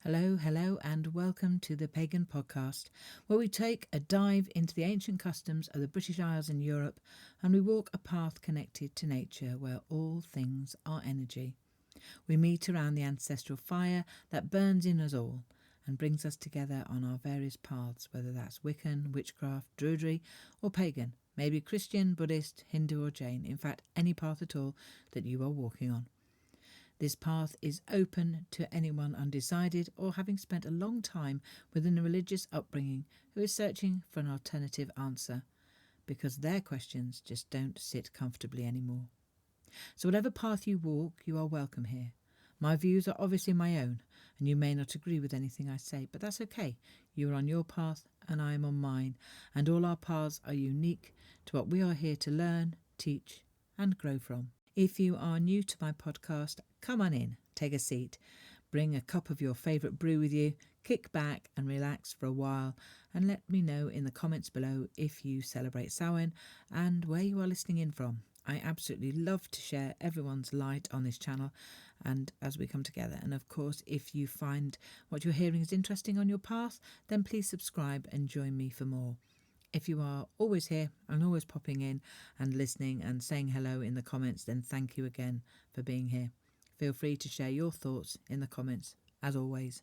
Hello, hello, and welcome to the Pagan Podcast, where we take a dive into the ancient customs of the British Isles and Europe, and we walk a path connected to nature where all things are energy. We meet around the ancestral fire that burns in us all and brings us together on our various paths, whether that's Wiccan, witchcraft, Druidry, or pagan, maybe Christian, Buddhist, Hindu, or Jain, in fact, any path at all that you are walking on. This path is open to anyone undecided or having spent a long time within a religious upbringing who is searching for an alternative answer, because their questions just don't sit comfortably anymore. So whatever path you walk, you are welcome here. My views are obviously my own, and you may not agree with anything I say, but that's okay. You are on your path and I am on mine, and all our paths are unique to what we are here to learn, teach, and grow from. If you are new to my podcast, come on in, take a seat, bring a cup of your favourite brew with you, kick back and relax for a while, and let me know in the comments below if you celebrate Samhain and where you are listening in from. I absolutely love to share everyone's light on this channel and as we come together. And of course, if you find what you're hearing is interesting on your path, then please subscribe and join me for more. If you are always here and always popping in and listening and saying hello in the comments, then thank you again for being here. Feel free to share your thoughts in the comments, as always.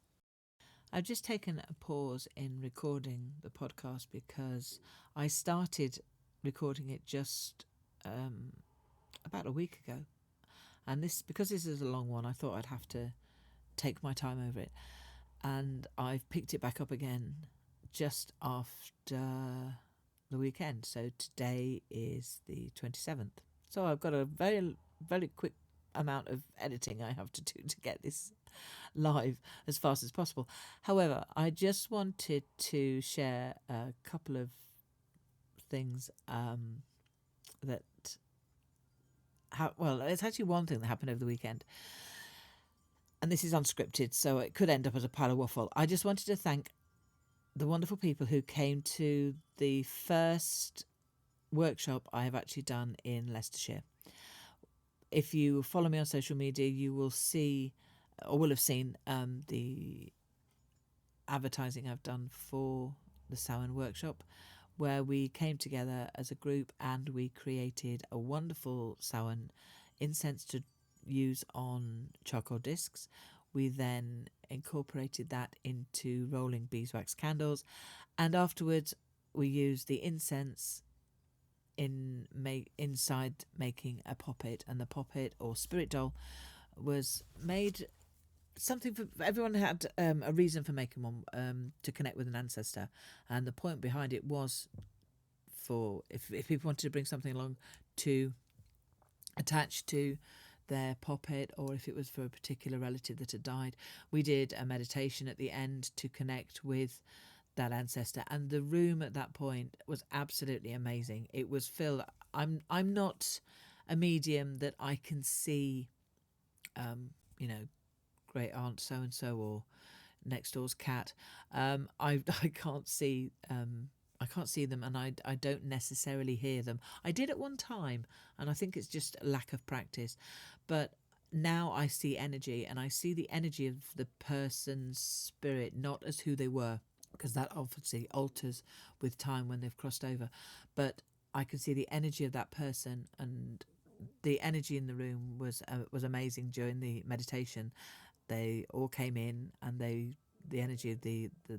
I've just taken a pause in recording the podcast because I started recording it just about a week ago. And because this is a long one, I thought I'd have to take my time over it. And I've picked it back up again just after the weekend. So today is the 27th. So I've got a very, very quick amount of editing I have to do to get this live as fast as possible. However, I just wanted to share a couple of things it's actually one thing that happened over the weekend. And this is unscripted, so it could end up as a pile of waffle. I just wanted to thank the wonderful people who came to the first workshop I have actually done in Leicestershire. If you follow me on social media, you will see or will have seen the advertising I've done for the Samhain workshop, where we came together as a group and we created a wonderful Samhain incense to use on charcoal discs. We then incorporated that into rolling beeswax candles, and afterwards we used the incense inside making a poppet, and the poppet or spirit doll was made something for everyone. Had a reason for making one, to connect with an ancestor, and the point behind it was for if people wanted to bring something along to attach to their poppet, or if it was for a particular relative that had died. We did a meditation at the end to connect with that ancestor, and the room at that point was absolutely amazing. It was filled. I'm not a medium that I can see great aunt so and so or next door's cat. I can't see I can't see them, and I don't necessarily hear them. I did at one time, and I think it's just a lack of practice. But now I see energy, and I see the energy of the person's spirit, not as who they were, because that obviously alters with time when they've crossed over. But I can see the energy of that person, and the energy in the room was amazing during the meditation. They all came in, and the energy of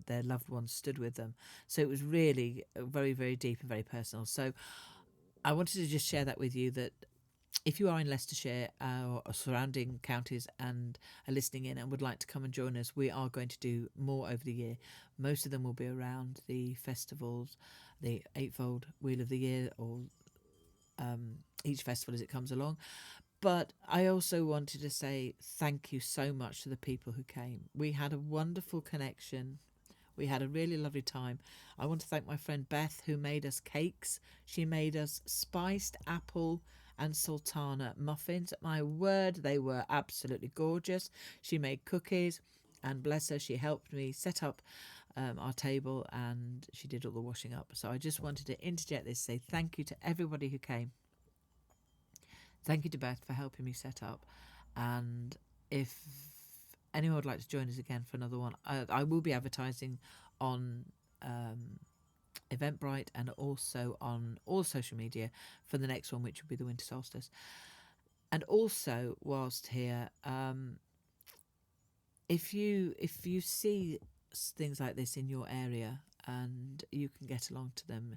their loved ones stood with them. So it was really very, very deep and very personal. So I wanted to just share that with you, that if you are in Leicestershire or surrounding counties and are listening in and would like to come and join us, we are going to do more over the year. Most of them will be around the festivals, the Eightfold Wheel of the Year, or each festival as it comes along. But I also wanted to say thank you so much to the people who came. We had a wonderful connection. We had a really lovely time. I want to thank my friend Beth, who made us cakes. She made us spiced apple and sultana muffins. My word, they were absolutely gorgeous. She made cookies, and bless her, she helped me set up our table, and she did all the washing up. So I just wanted to interject this, say thank you to everybody who came. Thank you to Beth for helping me set up. And if anyone would like to join us again for another one, I will be advertising on Eventbrite and also on all social media for the next one, which will be the winter solstice. And also, whilst here, if you see things like this in your area and you can get along to them,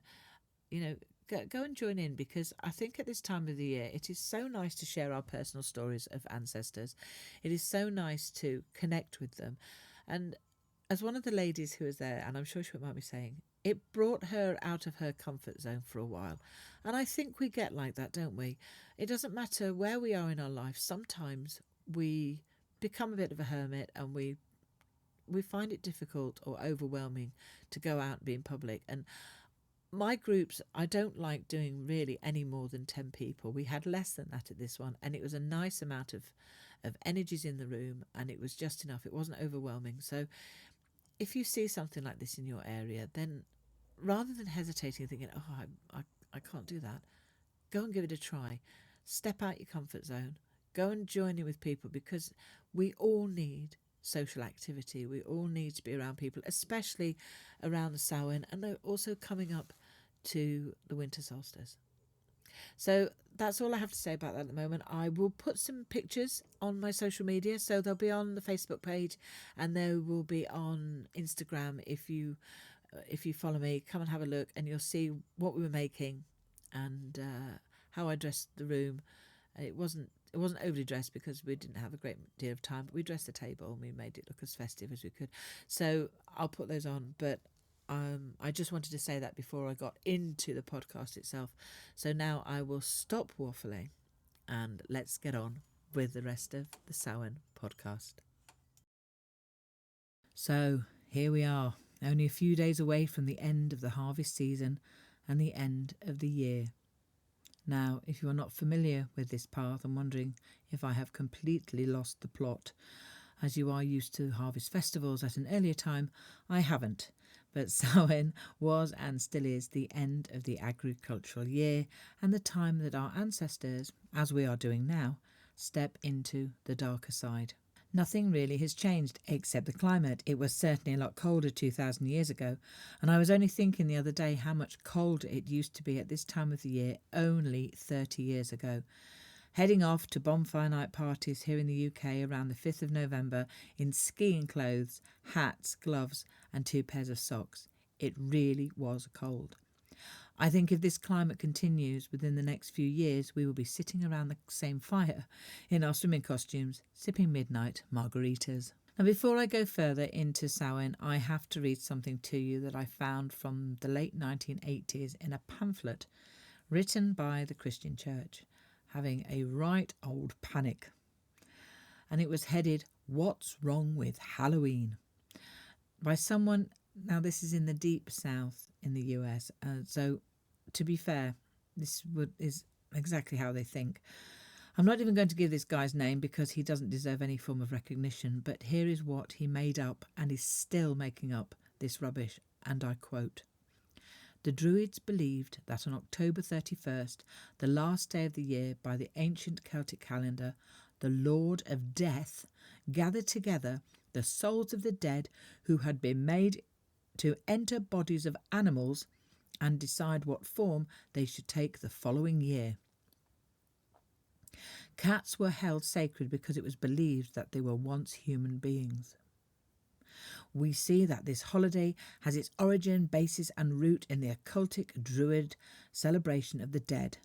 go and join in, because I think at this time of the year it is so nice to share our personal stories of ancestors. It is so nice to connect with them. And as one of the ladies who was there, and I'm sure she won't mind me saying, it brought her out of her comfort zone for a while. And I think we get like that, don't we? It doesn't matter where we are in our life. Sometimes we become a bit of a hermit and we find it difficult or overwhelming to go out and be in public. And my groups, I don't like doing really any more than 10 people. We had less than that at this one, and it was a nice amount of energies in the room, and it was just enough. It wasn't overwhelming. So if you see something like this in your area, then rather than hesitating and thinking, oh, I can't do that, go and give it a try. Step out your comfort zone. Go and join in with people, because we all need social activity. We all need to be around people, especially around the Samhain, and also coming up to the winter solstice. So that's all I have to say about that at the moment. I will put some pictures on my social media, so they'll be on the Facebook page and they will be on Instagram. If you follow me, come and have a look, and you'll see what we were making and how I dressed the room. It wasn't overly dressed because we didn't have a great deal of time, but we dressed the table and we made it look as festive as we could. So I'll put those on, but I just wanted to say that before I got into the podcast itself. So now I will stop waffling and let's get on with the rest of the Samhain podcast. So here we are, only a few days away from the end of the harvest season and the end of the year. Now, if you are not familiar with this path and wondering if I have completely lost the plot, as you are used to harvest festivals at an earlier time, I haven't. But Samhain was and still is the end of the agricultural year and the time that our ancestors, as we are doing now, step into the darker side. Nothing really has changed except the climate. It was certainly a lot colder 2,000 years ago, and I was only thinking the other day how much colder it used to be at this time of the year only 30 years ago. Heading off to bonfire night parties here in the UK around the 5th of November in skiing clothes, hats, gloves and 2 pairs of socks. It really was cold. I think if this climate continues within the next few years, we will be sitting around the same fire in our swimming costumes, sipping midnight margaritas. Now, before I go further into Samhain, I have to read something to you that I found from the late 1980s in a pamphlet written by the Christian Church, having a right old panic. And it was headed, "What's Wrong with Halloween?" by someone. Now, this is in the deep south in the US. So, to be fair, this is exactly how they think. I'm not even going to give this guy's name because he doesn't deserve any form of recognition, but here is what he made up and is still making up this rubbish, and I quote, "The Druids believed that on October 31st, the last day of the year by the ancient Celtic calendar, the Lord of Death gathered together the souls of the dead who had been made to enter bodies of animals and decide what form they should take the following year. Cats were held sacred because it was believed that they were once human beings. We see that this holiday has its origin, basis and root in the occultic Druid celebration of the dead.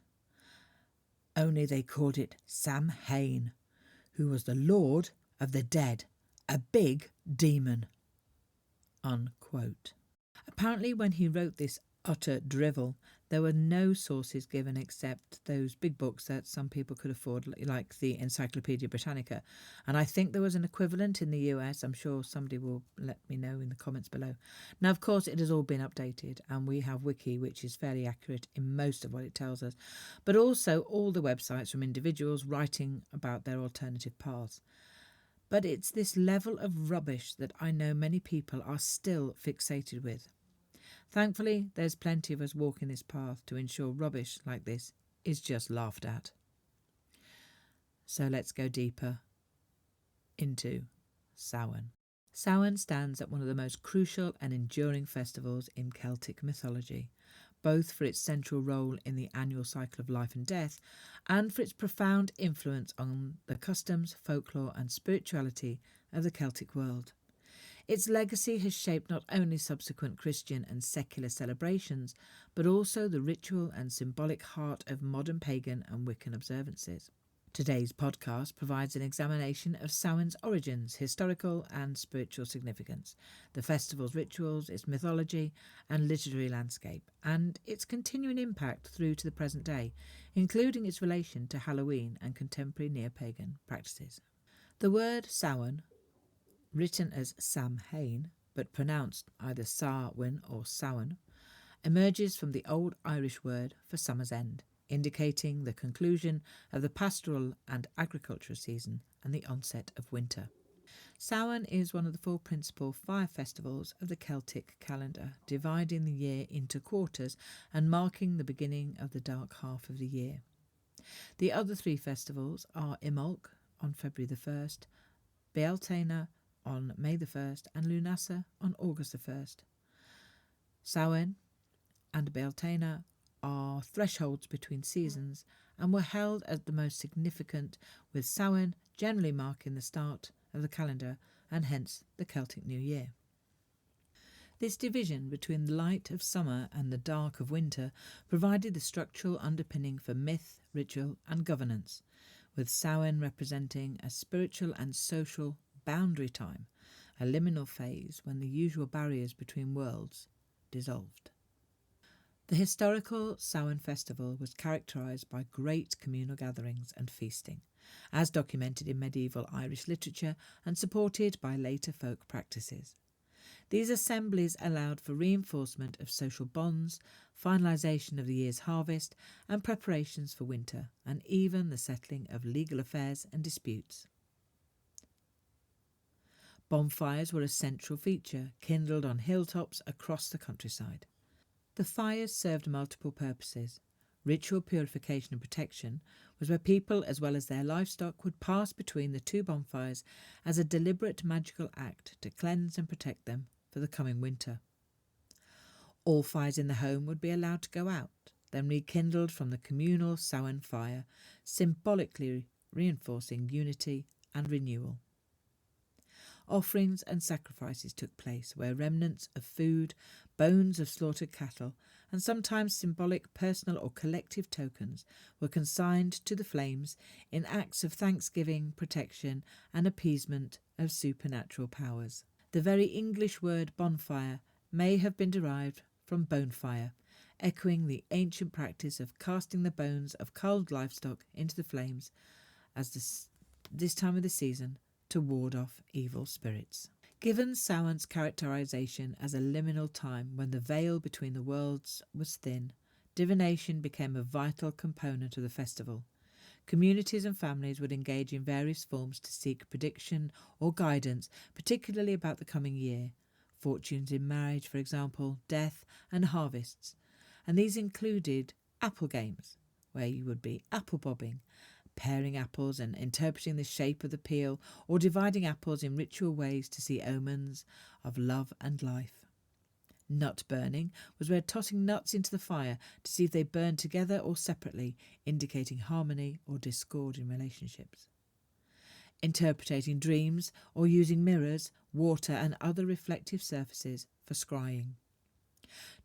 Only they called it Samhain, who was the lord of the dead, a big demon." Unquote. Apparently, when he wrote this utter drivel, there were no sources given except those big books that some people could afford, like the Encyclopedia Britannica. And I think there was an equivalent in the US. I'm sure somebody will let me know in the comments below. Now, of course, it has all been updated, and we have Wiki, which is fairly accurate in most of what it tells us, but also all the websites from individuals writing about their alternative paths. But it's this level of rubbish that I know many people are still fixated with. Thankfully, there's plenty of us walking this path to ensure rubbish like this is just laughed at. So let's go deeper into Samhain. Samhain stands at one of the most crucial and enduring festivals in Celtic mythology, both for its central role in the annual cycle of life and death and for its profound influence on the customs, folklore and spirituality of the Celtic world. Its legacy has shaped not only subsequent Christian and secular celebrations, but also the ritual and symbolic heart of modern pagan and Wiccan observances. Today's podcast provides an examination of Samhain's origins, historical and spiritual significance, the festival's rituals, its mythology and literary landscape, and its continuing impact through to the present day, including its relation to Halloween and contemporary neo-pagan practices. The word Samhain, written as Samhain, but pronounced either Samhain or Samhain, emerges from the Old Irish word for summer's end, indicating the conclusion of the pastoral and agricultural season and the onset of winter. Samhain is one of the four principal fire festivals of the Celtic calendar, dividing the year into quarters and marking the beginning of the dark half of the year. The other three festivals are Imbolc on February the 1st, Bealtaine on May the 1st and Lunasa on August the 1st. Samhain and Bealtaine are thresholds between seasons and were held as the most significant, with Samhain generally marking the start of the calendar and hence the Celtic New Year. This division between the light of summer and the dark of winter provided the structural underpinning for myth, ritual and governance, with Samhain representing a spiritual and social boundary time, a liminal phase when the usual barriers between worlds dissolved. The historical Samhain festival was characterised by great communal gatherings and feasting, as documented in medieval Irish literature and supported by later folk practices. These assemblies allowed for reinforcement of social bonds, finalisation of the year's harvest and preparations for winter, and even the settling of legal affairs and disputes. Bonfires were a central feature, kindled on hilltops across the countryside. The fires served multiple purposes. Ritual purification and protection was where people, as well as their livestock, would pass between the two bonfires as a deliberate magical act to cleanse and protect them for the coming winter. All fires in the home would be allowed to go out, then rekindled from the communal Samhain fire, symbolically reinforcing unity and renewal. Offerings and sacrifices took place where remnants of food, bones of slaughtered cattle, and sometimes symbolic personal or collective tokens were consigned to the flames in acts of thanksgiving, protection, and appeasement of supernatural powers. The very English word bonfire may have been derived from bonefire, echoing the ancient practice of casting the bones of culled livestock into the flames as this time of the season to ward off evil spirits. Given Samhain's characterisation as a liminal time when the veil between the worlds was thin, divination became a vital component of the festival. Communities and families would engage in various forms to seek prediction or guidance, particularly about the coming year, fortunes in marriage, for example, death and harvests. And these included apple games, where you would be apple bobbing, paring apples and interpreting the shape of the peel, or dividing apples in ritual ways to see omens of love and life. Nut burning was where tossing nuts into the fire to see if they burned together or separately, indicating harmony or discord in relationships. Interpreting dreams or using mirrors, water and other reflective surfaces for scrying.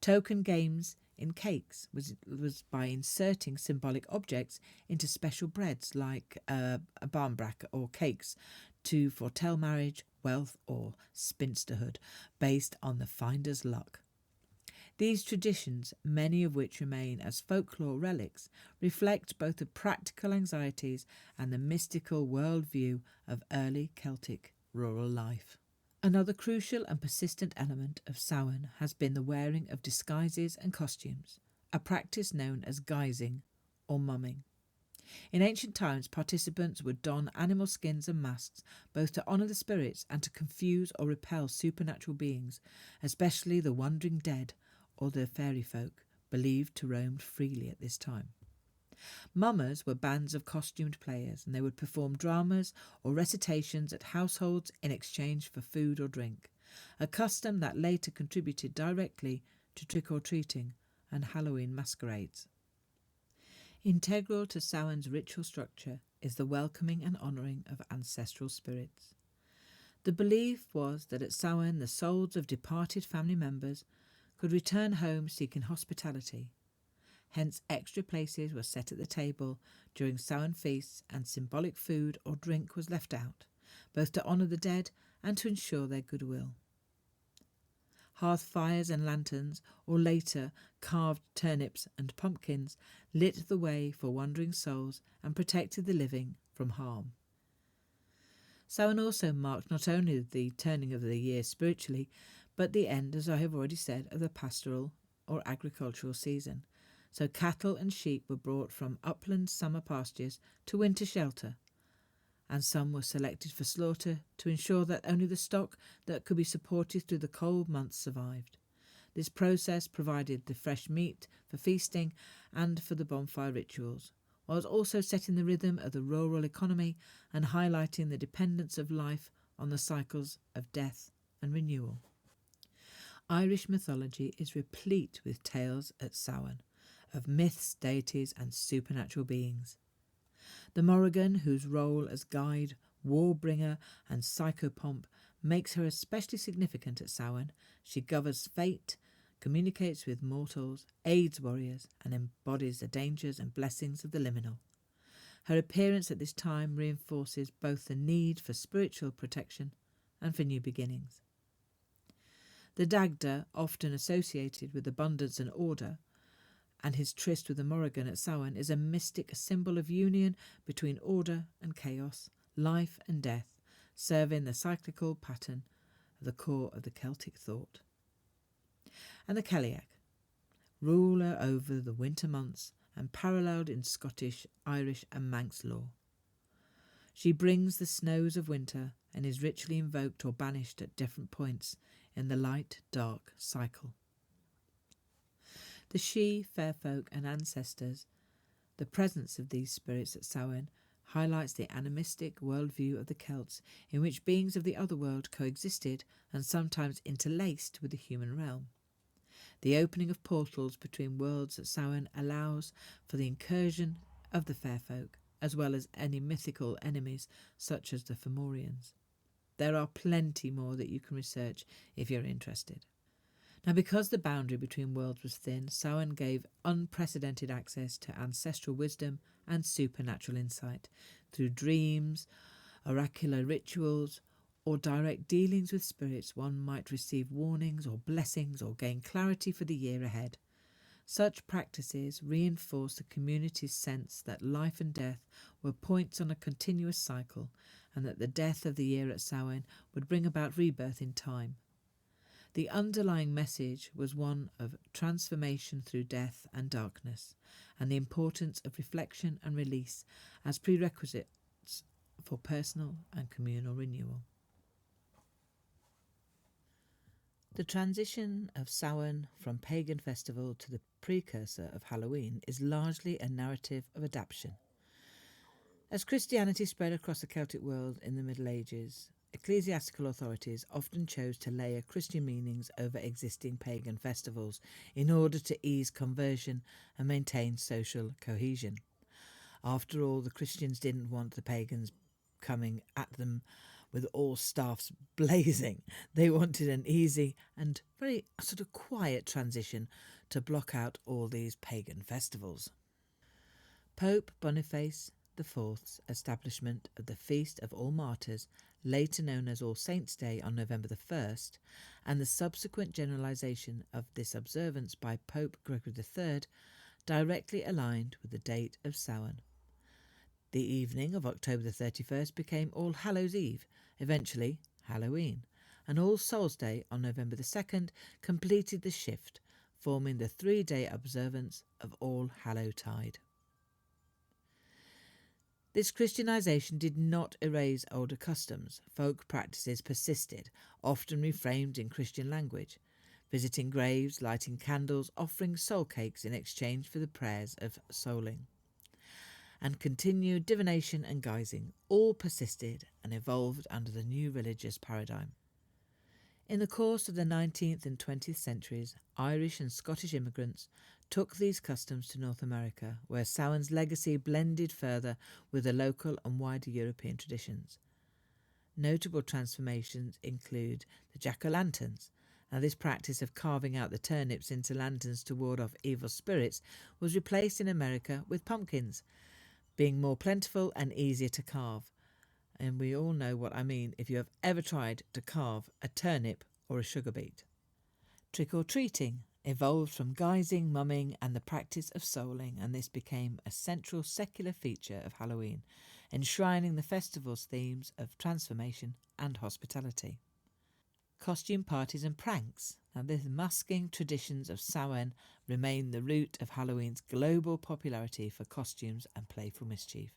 Token games in cakes was by inserting symbolic objects into special breads like a barmbrack or cakes to foretell marriage, wealth or spinsterhood based on the finder's luck. These traditions, many of which remain as folklore relics, reflect both the practical anxieties and the mystical worldview of early Celtic rural life. Another crucial and persistent element of Samhain has been the wearing of disguises and costumes, a practice known as guising or mumming. In ancient times, participants would don animal skins and masks both to honour the spirits and to confuse or repel supernatural beings, especially the wandering dead or the fairy folk believed to roam freely at this time. Mummers were bands of costumed players, and they would perform dramas or recitations at households in exchange for food or drink, a custom that later contributed directly to trick-or-treating and Halloween masquerades. Integral to Samhain's ritual structure is the welcoming and honouring of ancestral spirits. The belief was that at Samhain the souls of departed family members could return home seeking hospitality. Hence extra places were set at the table during Samhain feasts, and symbolic food or drink was left out, both to honour the dead and to ensure their goodwill. Hearth fires and lanterns, or later carved turnips and pumpkins, lit the way for wandering souls and protected the living from harm. Samhain also marked not only the turning of the year spiritually, but the end, as I have already said, of the pastoral or agricultural season. So cattle and sheep were brought from upland summer pastures to winter shelter, and some were selected for slaughter to ensure that only the stock that could be supported through the cold months survived. This process provided the fresh meat for feasting and for the bonfire rituals, whilst also setting the rhythm of the rural economy and highlighting the dependence of life on the cycles of death and renewal. Irish mythology is replete with tales at Samhain, of myths, deities and supernatural beings. The Morrigan, whose role as guide, warbringer and psychopomp makes her especially significant at Samhain. She governs fate, communicates with mortals, aids warriors and embodies the dangers and blessings of the liminal. Her appearance at this time reinforces both the need for spiritual protection and for new beginnings. The Dagda, often associated with abundance and order, and his tryst with the Morrigan at Samhain is a mystic symbol of union between order and chaos, life and death, serving the cyclical pattern at the core of the Celtic thought. And the Cailleach, ruler over the winter months and paralleled in Scottish, Irish and Manx law. She brings the snows of winter and is ritually invoked or banished at different points in the light-dark cycle. The Sidhe, fair folk and ancestors, the presence of these spirits at Samhain highlights the animistic worldview of the Celts, in which beings of the other world coexisted and sometimes interlaced with the human realm. The opening of portals between worlds at Samhain allows for the incursion of the fair folk, as well as any mythical enemies such as the Fomorians. There are plenty more that you can research if you're interested. Now, because the boundary between worlds was thin, Samhain gave unprecedented access to ancestral wisdom and supernatural insight through dreams, oracular rituals, or direct dealings with spirits. One might receive warnings or blessings or gain clarity for the year ahead. Such practices reinforce the community's sense that life and death were points on a continuous cycle, and that the death of the year at Samhain would bring about rebirth in time. The underlying message was one of transformation through death and darkness, and the importance of reflection and release as prerequisites for personal and communal renewal. The transition of Samhain from pagan festival to the precursor of Halloween is largely a narrative of adaptation. As Christianity spread across the Celtic world in the Middle Ages, ecclesiastical authorities often chose to layer Christian meanings over existing pagan festivals in order to ease conversion and maintain social cohesion. After all, the Christians didn't want the pagans coming at them with all staffs blazing. They wanted an easy and very sort of quiet transition to block out all these pagan festivals. Pope Boniface IV's establishment of the Feast of All Martyrs, later known as All Saints' Day on November the 1st, and the subsequent generalisation of this observance by Pope Gregory III directly aligned with the date of Samhain. The evening of October the 31st became All Hallows' Eve, eventually Halloween, and All Souls' Day on November the 2nd completed the shift, forming the 3-day observance of All Hallowtide. This Christianisation did not erase older customs. Folk practices persisted, often reframed in Christian language, visiting graves, lighting candles, offering soul cakes in exchange for the prayers of souling. and continued divination and guising all persisted and evolved under the new religious paradigm. In the course of the 19th and 20th centuries, Irish and Scottish immigrants took these customs to North America, where Samhain's legacy blended further with the local and wider European traditions. Notable transformations include the jack-o'-lanterns. Now, this practice of carving out the turnips into lanterns to ward off evil spirits was replaced in America with pumpkins, being more plentiful and easier to carve. And we all know what I mean if you have ever tried to carve a turnip or a sugar beet. Trick-or-treating evolved from guising, mumming and the practice of souling, and this became a central secular feature of Halloween, enshrining the festival's themes of transformation and hospitality. Costume parties and pranks. Now, the masking traditions of Samhain remain the root of Halloween's global popularity for costumes and playful mischief.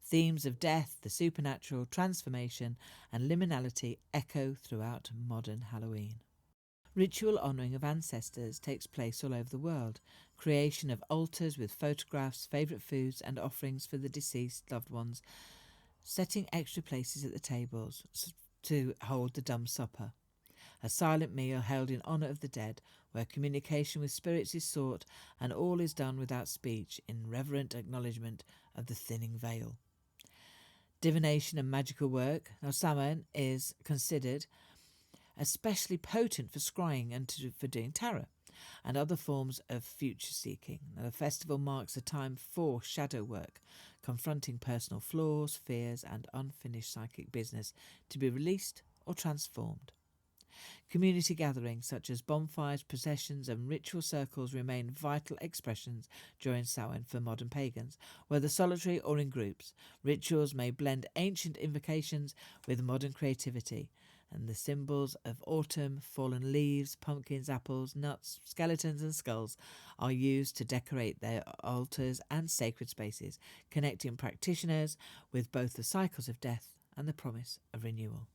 Themes of death, the supernatural, transformation and liminality echo throughout modern Halloween. Ritual honouring of ancestors takes place all over the world. Creation of altars with photographs, favourite foods and offerings for the deceased loved ones, setting extra places at the tables to hold the dumb supper. A silent meal held in honour of the dead, where communication with spirits is sought and all is done without speech in reverent acknowledgement of the thinning veil. Divination and magical work. Now, Samhain is considered especially potent for scrying and for doing tarot and other forms of future seeking. Now, the festival marks a time for shadow work, confronting personal flaws, fears and unfinished psychic business to be released or transformed. Community gatherings such as bonfires, processions and ritual circles remain vital expressions during Samhain for modern pagans. Whether solitary or in groups, rituals may blend ancient invocations with modern creativity, and the symbols of autumn, fallen leaves, pumpkins, apples, nuts, skeletons and skulls are used to decorate their altars and sacred spaces, connecting practitioners with both the cycles of death and the promise of renewal.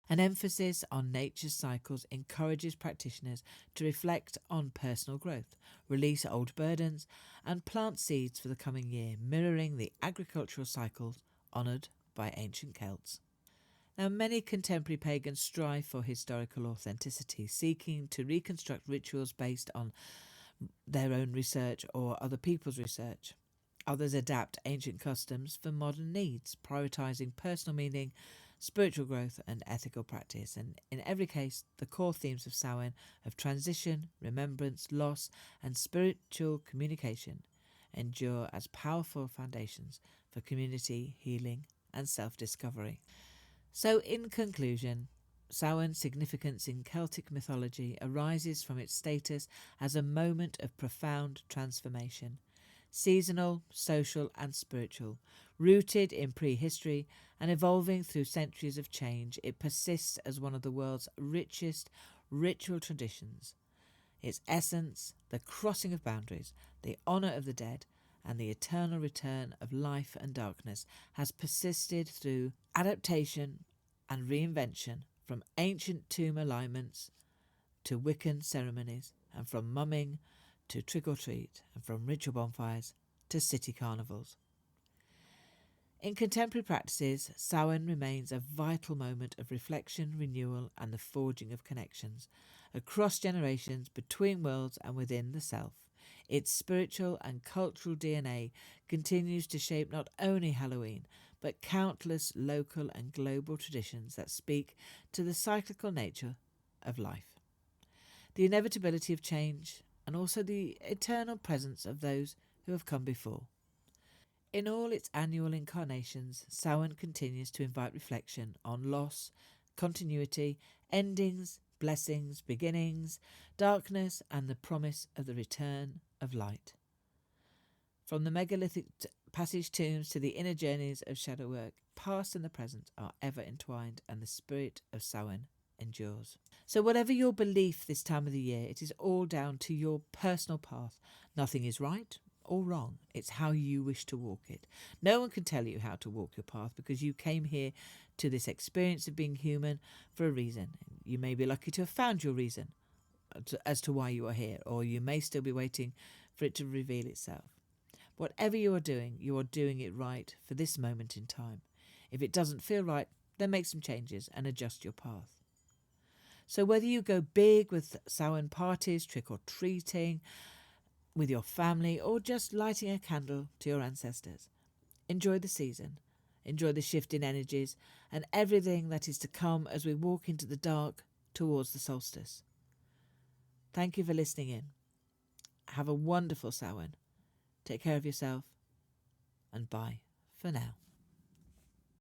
An emphasis on nature's cycles encourages practitioners to reflect on personal growth, release old burdens, and plant seeds for the coming year, mirroring the agricultural cycles honoured by ancient Celts. Now, many contemporary pagans strive for historical authenticity, seeking to reconstruct rituals based on their own research or other people's research. Others adapt ancient customs for modern needs, prioritising personal meaning, spiritual growth and ethical practice, and in every case the core themes of Samhain of transition, remembrance, loss and spiritual communication endure as powerful foundations for community, healing and self-discovery. So in conclusion, Samhain's significance in Celtic mythology arises from its status as a moment of profound transformation. Seasonal, social and spiritual, rooted in prehistory and evolving through centuries of change, it persists as one of the world's richest ritual traditions. Its essence, the crossing of boundaries, the honour of the dead and the eternal return of life and darkness, has persisted through adaptation and reinvention, from ancient tomb alignments to Wiccan ceremonies, and from mumming to trick-or-treat, and from ritual bonfires to city carnivals. In contemporary practices, Samhain remains a vital moment of reflection, renewal and the forging of connections across generations, between worlds and within the self. Its spiritual and cultural DNA continues to shape not only Halloween, but countless local and global traditions that speak to the cyclical nature of life, the inevitability of change, and also the eternal presence of those who have come before. In all its annual incarnations, Samhain continues to invite reflection on loss, continuity, endings, blessings, beginnings, darkness, and the promise of the return of light. From the megalithic passage tombs to the inner journeys of shadow work, past and the present are ever entwined, and the spirit of Samhain endures. So whatever your belief this time of the year, it is all down to your personal path. Nothing is right or wrong. It's how you wish to walk it. No one can tell you how to walk your path, because you came here to this experience of being human for a reason. You may be lucky to have found your reason as to why you are here, or you may still be waiting for it to reveal itself. Whatever you are doing it right for this moment in time. If it doesn't feel right, then make some changes and adjust your path. So whether you go big with Samhain parties, trick-or-treating with your family, or just lighting a candle to your ancestors, enjoy the season, enjoy the shift in energies and everything that is to come as we walk into the dark towards the solstice. Thank you for listening in. Have a wonderful Samhain. Take care of yourself, and bye for now.